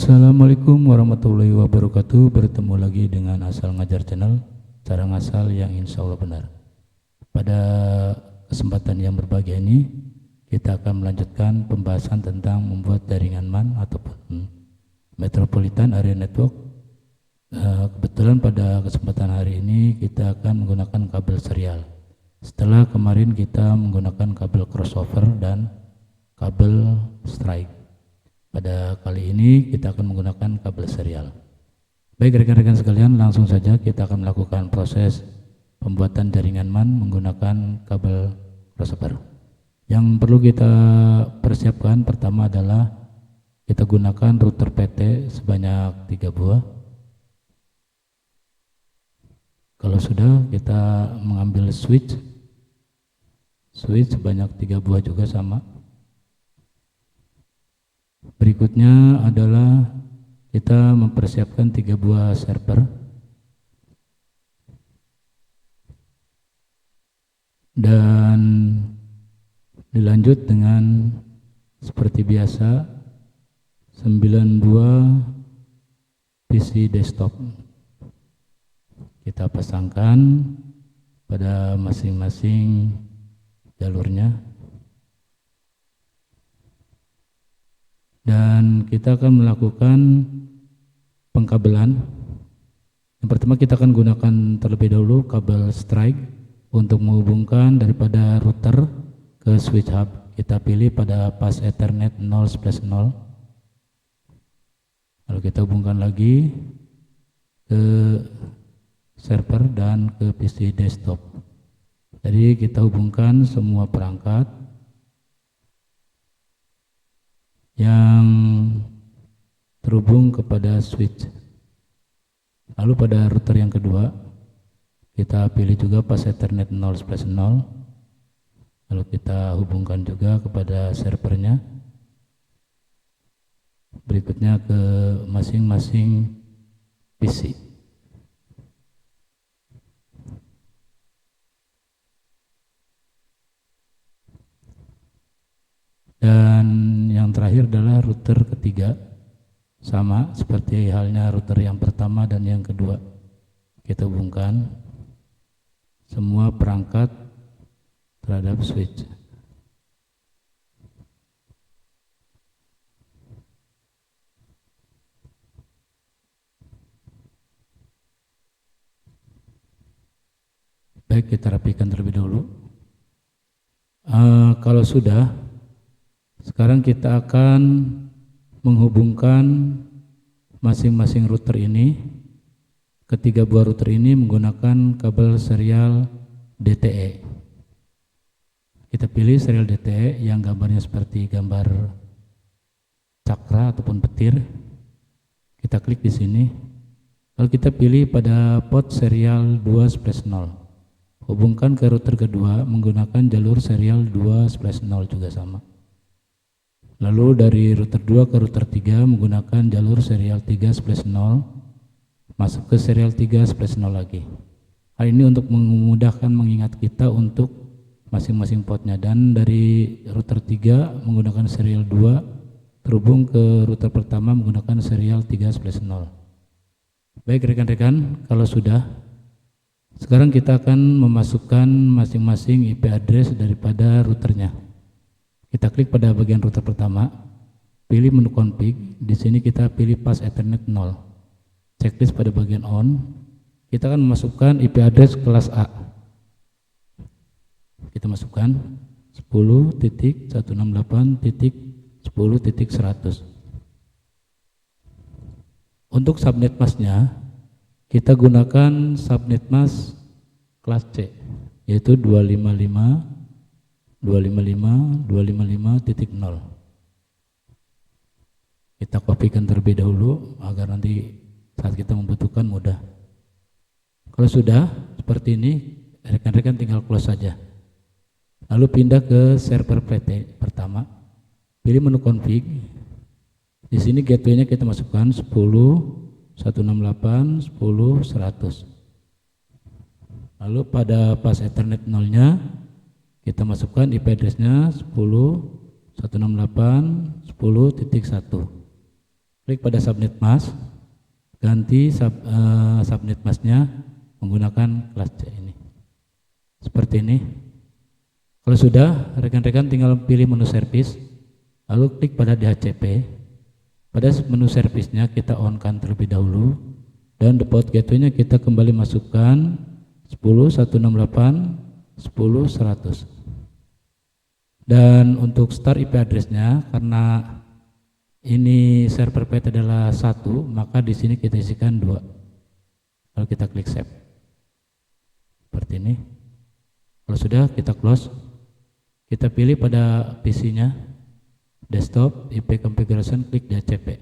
Assalamualaikum warahmatullahi wabarakatuh. Bertemu lagi dengan Asal Ngajar Channel, cara ngasal yang insya Allah benar. Pada kesempatan yang berbahagia ini, kita akan melanjutkan pembahasan tentang membuat jaringan MAN ataupun Metropolitan Area Network. Kebetulan pada kesempatan hari ini kita akan menggunakan kabel serial. Setelah kemarin kita menggunakan kabel crossover dan kabel strike. Pada kali ini kita akan menggunakan kabel serial. Baik rekan-rekan sekalian, langsung saja kita akan melakukan proses pembuatan jaringan MAN menggunakan kabel crossover. Yang perlu kita persiapkan pertama adalah kita gunakan router PT sebanyak 3 buah. Kalau sudah, kita mengambil switch sebanyak 3 buah juga sama. Berikutnya adalah kita mempersiapkan 3 buah server dan dilanjut dengan seperti biasa 9 buah PC desktop. Kita pasangkan pada masing-masing jalurnya. Dan kita akan melakukan pengkabelan. Yang pertama kita akan gunakan terlebih dahulu kabel strike untuk menghubungkan daripada router ke switch hub. Kita pilih pada pas Ethernet 0/0. Lalu kita hubungkan lagi ke server dan ke PC desktop. Jadi kita hubungkan semua perangkat yang terhubung kepada switch. Lalu pada router yang kedua kita pilih juga pas Ethernet 0/0. Lalu kita hubungkan juga kepada servernya. Berikutnya ke masing-masing PC. Dan yang terakhir adalah router ketiga, sama seperti halnya router yang pertama dan yang kedua. Kita hubungkan semua perangkat terhadap switch. Baik, kita rapikan terlebih dahulu. Kalau sudah, sekarang kita akan menghubungkan masing-masing router ini, ketiga buah router ini menggunakan kabel serial DTE. Kita pilih serial DTE yang gambarnya seperti gambar cakra ataupun petir. Kita klik di sini. Lalu kita pilih pada port serial 2/0. Hubungkan ke router kedua menggunakan jalur serial 2/0 juga sama. Lalu dari router 2 ke router 3 menggunakan jalur serial 3/0, masuk ke serial 3/0 lagi. Hal ini untuk memudahkan mengingat kita untuk masing-masing portnya. Dan dari router 3 menggunakan serial 2 terhubung ke router pertama menggunakan serial 3/0. Baik rekan-rekan, kalau sudah, sekarang kita akan memasukkan masing-masing IP address daripada routernya. Kita klik pada bagian router pertama, pilih menu config. Di sini kita pilih pas Ethernet 0. Checklist pada bagian on. Kita akan memasukkan IP address kelas A. Kita masukkan 10.168.10.100. Untuk subnet masknya, kita gunakan subnet mask kelas C, yaitu 255.255.0. Kita kopikan terlebih dahulu agar nanti saat kita membutuhkan mudah. Kalau sudah seperti ini, rekan-rekan tinggal close saja. Lalu pindah ke server PT pertama, pilih menu config. Di sini gateway-nya kita masukkan 10.168.10.100. Lalu pada pas Ethernet 0-nya kita masukkan IP address-nya 10.168.10.1. klik pada subnet mask, ganti subnet masknya menggunakan kelas C ini. Seperti ini. Kalau sudah, rekan-rekan tinggal pilih menu service, lalu klik pada DHCP. Pada menu servisnya kita on-kan terlebih dahulu, dan default gateway-nya kita kembali masukkan 10.168, 10.100. Dan untuk start IP address-nya, karena ini server pet adalah 1, maka di sini kita isikan 2. Lalu kita klik save. Seperti ini. Kalau sudah, kita close. Kita pilih pada PC-nya, desktop, IP configuration, klik DHCP.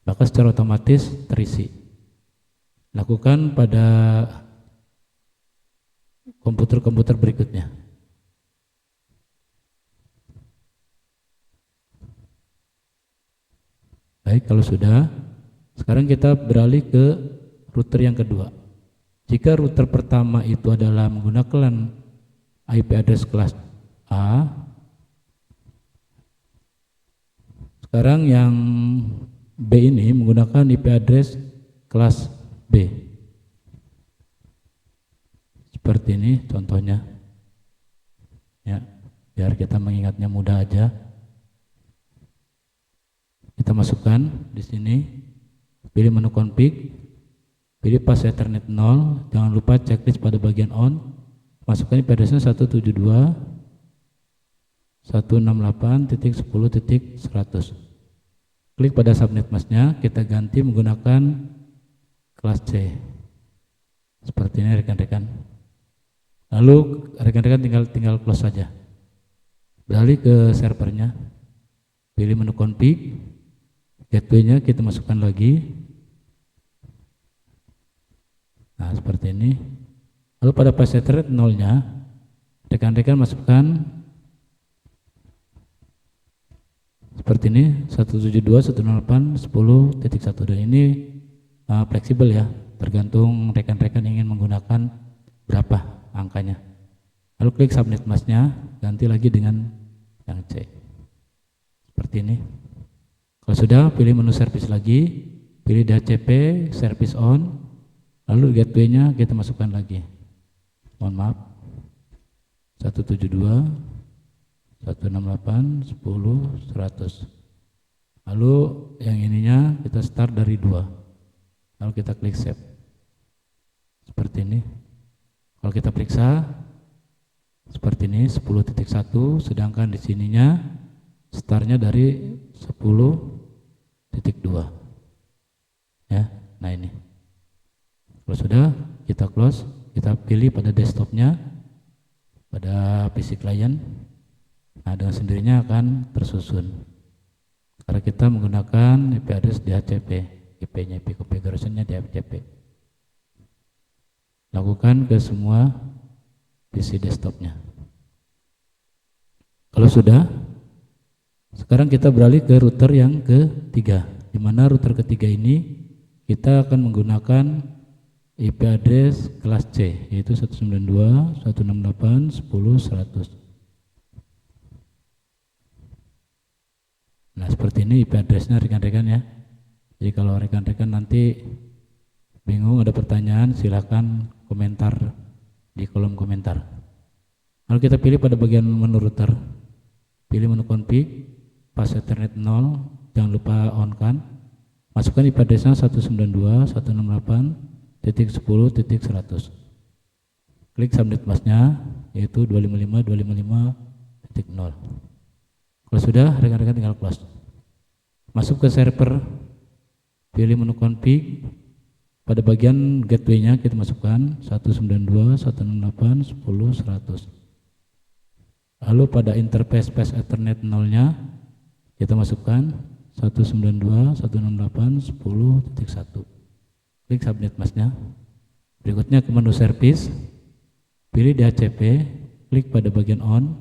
Maka secara otomatis terisi. Lakukan pada komputer-komputer berikutnya. Baik, kalau sudah, sekarang kita beralih ke router yang kedua. Jika router pertama itu adalah menggunakan IP address kelas A, sekarang yang B ini menggunakan IP address kelas B. Seperti ini contohnya. Ya, biar kita mengingatnya mudah aja. Kita masukkan di sini, pilih menu config, pilih pas Ethernet 0, jangan lupa checklist pada bagian on, masukkan IP address-nya 172.168.10.100. Klik pada subnet mask-nya, kita ganti menggunakan kelas C. Seperti ini rekan-rekan. Lalu rekan-rekan tinggal close saja. Beralih ke servernya, pilih menu config, gateway-nya kita masukkan lagi. Nah, seperti ini. Lalu pada pas Ethernet 0-nya, rekan-rekan masukkan seperti ini, 172.168.10.1, dan ini fleksibel ya, tergantung rekan-rekan ingin menggunakan berapa angkanya. Lalu klik subnet mask-nya, ganti lagi dengan yang C. Seperti ini. Kalau sudah, pilih menu service lagi, pilih DHCP, service on, lalu gateway-nya kita masukkan lagi. Mohon maaf, 172.168.10.100. Lalu yang ininya kita start dari 2. Lalu kita klik save. Seperti ini. Kalau kita periksa seperti ini 10.1, sedangkan di sininya startnya dari 10.2. Ya, nah ini. Kalau sudah, kita close, kita pilih pada desktopnya, pada PC client. Nah, dengan sendirinya akan tersusun. Karena kita menggunakan IP address DHCP, IP-nya, IP configuration-nya DHCP. Lakukan ke semua PC desktopnya. Kalau sudah, sekarang kita beralih ke router yang ketiga, di mana router ketiga ini kita akan menggunakan IP address kelas C, yaitu 192.168.10.100. Nah, seperti ini IP address-nya rekan-rekan ya. Jadi kalau rekan-rekan nanti bingung, ada pertanyaan, silakan komentar di kolom komentar. Lalu kita pilih pada bagian menu router, pilih menu config, pas Ethernet 0, jangan lupa on kan. Masukkan IP address-nya 192.168.10.100. Klik subnet mask-nya, yaitu 255.255.0. Kalau sudah, rekan-rekan tinggal close. Masuk ke server, pilih menu config, pada bagian gateway-nya kita masukkan 192.168.10.100. Lalu pada interface pas Ethernet 0-nya kita masukkan 192.168.10.1. Klik subnet mask-nya. Berikutnya ke menu service, pilih DHCP, klik pada bagian on,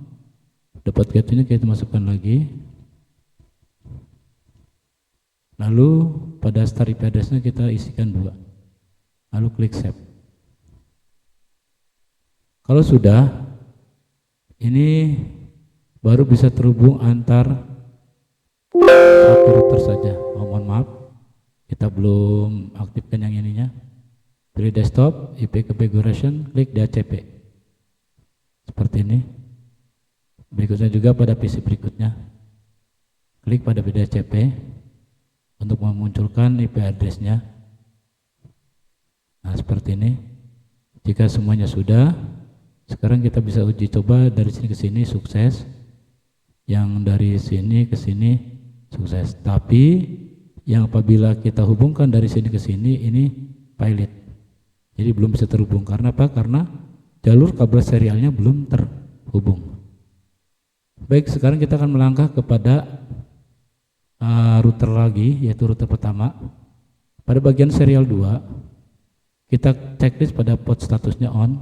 dapat gateway-nya kita masukkan lagi. Lalu pada start IP address-nya kita isikan 2. Lalu klik save. Kalau sudah, ini baru bisa terhubung antar satu router saja. Mohon maaf, Kita belum aktifkan yang ininya. Pilih desktop, IP configuration, klik DHCP. Seperti ini. Berikutnya juga pada PC berikutnya. Klik pada DHCP untuk memunculkan IP address-nya. Nah, seperti ini. Jika semuanya sudah, sekarang kita bisa uji coba dari sini ke sini sukses. Yang dari sini ke sini sukses. Tapi yang apabila kita hubungkan dari sini ke sini ini pilot. Jadi belum bisa terhubung. Karena apa? Karena jalur kabel serialnya belum terhubung. Baik, sekarang kita akan melangkah kepada router lagi, yaitu router pertama. Pada bagian serial 2, kita checklist pada port statusnya on.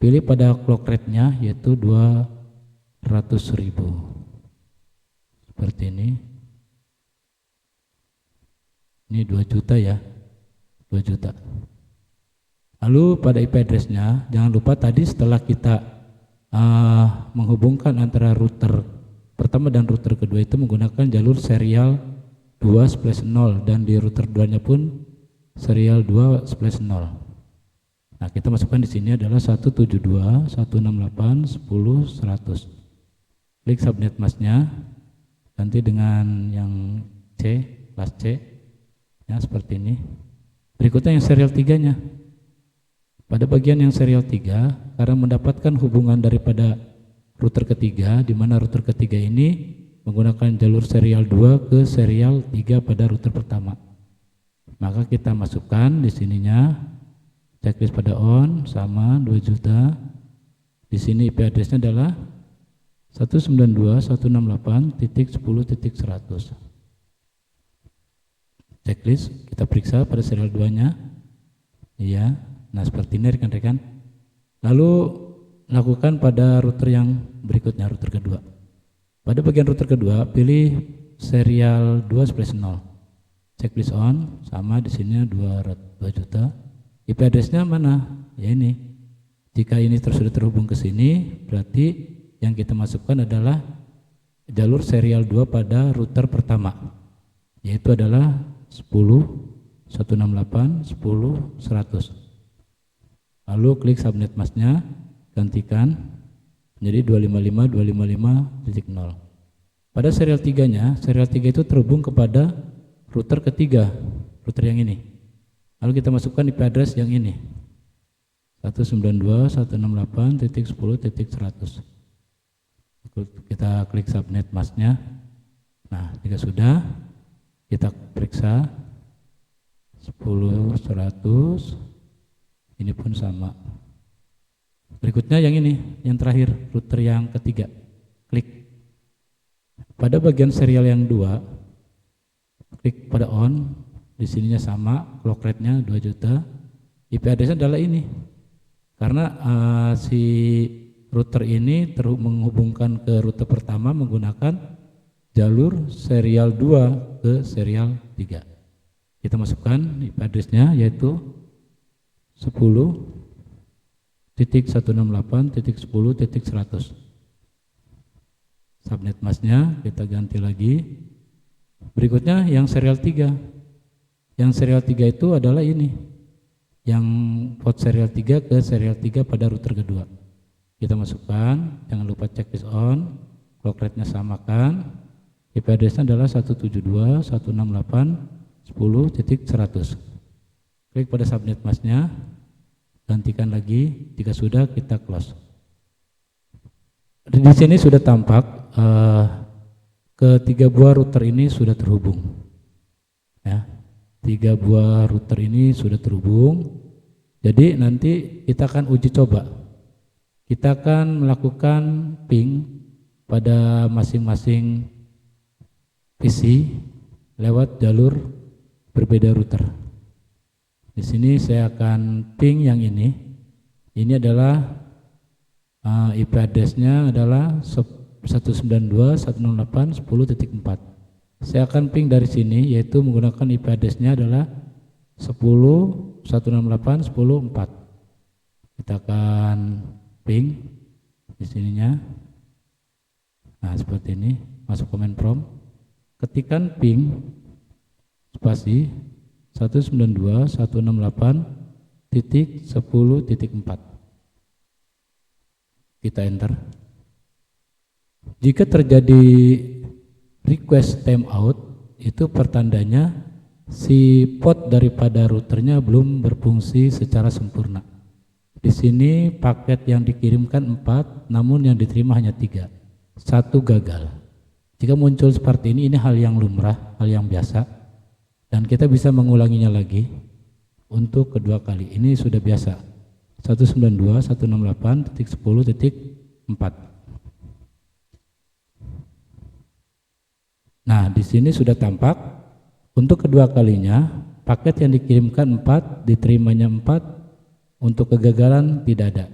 Pilih pada clock rate-nya, yaitu 200.000. Seperti ini. Ini 2 juta ya, 2 juta. Lalu pada IP address-nya, jangan lupa tadi setelah kita menghubungkan antara router pertama dan router kedua itu menggunakan jalur serial 2/0 dan di router 2-nya pun serial 2/0. Nah, kita masukkan di sini adalah 172.168.10.100. Klik subnet mask-nya, ganti dengan yang C, kelas C. Ya, seperti ini. Berikutnya yang serial 3-nya. Pada bagian yang serial 3, karena mendapatkan hubungan daripada router ketiga, di mana router ketiga ini menggunakan jalur serial 2 ke serial 3 pada router pertama. Maka kita masukkan di sininya checklist pada on sama 2 juta. Di sini IP address-nya adalah 192.168.10.100. Checklist kita periksa pada serial 2-nya. Iya. Nah, seperti ini rekan-rekan. Lalu lakukan pada router yang berikutnya, router kedua. Pada bagian router kedua, pilih serial 2/0. Checklist on, sama di sini 2 juta. IP address-nya mana? Ya ini. Jika ini sudah terhubung ke sini, berarti yang kita masukkan adalah jalur serial 2 pada router pertama, yaitu adalah 10.168.10.100. Lalu klik subnet mask-nya, gantikan menjadi 255.255.0. Pada serial 3-nya, serial 3 itu terhubung kepada router ketiga, router yang ini. Lalu kita masukkan IP address yang ini, 192.168.10.100. Kita klik subnet mask-nya. Nah, jika sudah, kita periksa 10.100. Ini pun sama. Berikutnya yang ini, yang terakhir, router yang ketiga. Klik. Pada bagian serial yang 2, klik pada on. Di sininya sama, clock rate-nya 2 juta. IP address-nya adalah ini. Karena si router ini menghubungkan ke router pertama menggunakan jalur serial 2 ke serial 3. Kita masukkan IP address-nya, yaitu 10.168.10.100. Subnet mask-nya kita ganti lagi. Berikutnya yang serial 3. Yang serial 3 itu adalah ini. Yang port serial 3 ke serial 3 pada router kedua. Kita masukkan, jangan lupa checklist on, clock rate-nya samakan. IP address-nya adalah 172.168.10.100. Klik pada subnet mask-nya, gantikan lagi. Jika sudah, kita close. Di sini sudah tampak ketiga buah router ini sudah terhubung. Ya, 3 buah router ini sudah terhubung. Jadi nanti kita akan uji coba. Kita akan melakukan ping pada masing-masing PC lewat jalur berbeda router. Di sini saya akan ping yang ini. Ini adalah IP address-nya adalah 192.168.10.4. Saya akan ping dari sini, yaitu menggunakan IP address-nya adalah 10.168.10.4. Kita akan ping di sininya. Nah, seperti ini. Masuk command prompt. Ketikkan ping spasi 192.168.10.4. Kita enter. Jika terjadi request timeout, itu pertandanya si port daripada routernya belum berfungsi secara sempurna. Di sini paket yang dikirimkan 4, namun yang diterima hanya 3. 1 gagal. Jika muncul seperti ini hal yang lumrah, hal yang biasa, dan kita bisa mengulanginya lagi untuk kedua kali. Ini sudah biasa. 192.168.10.4. Nah, di sini sudah tampak untuk kedua kalinya paket yang dikirimkan 4, diterimanya 4, untuk kegagalan tidak ada.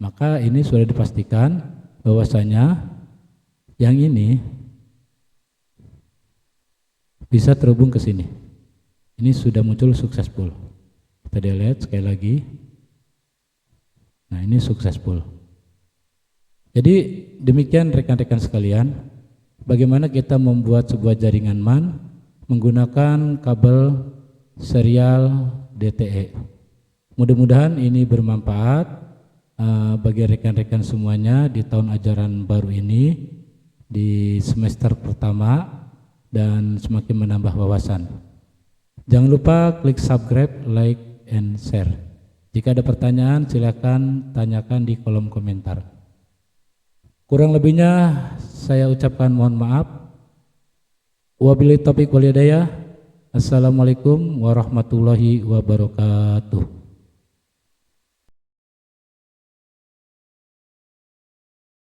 Maka ini sudah dipastikan bahwasanya yang ini bisa terhubung ke sini. Ini sudah muncul successful. Kita delete sekali lagi. Nah, ini successful. Jadi demikian rekan-rekan sekalian, bagaimana kita membuat sebuah jaringan MAN menggunakan kabel serial DTE. Mudah-mudahan ini bermanfaat bagi rekan-rekan semuanya di tahun ajaran baru ini, di semester pertama, dan semakin menambah wawasan. Jangan lupa klik subscribe, like, and share. Jika ada pertanyaan silakan tanyakan di kolom komentar. Kurang lebihnya saya ucapkan mohon maaf. Wabillahi taufiq wal hidayah. Assalamualaikum warahmatullahi wabarakatuh.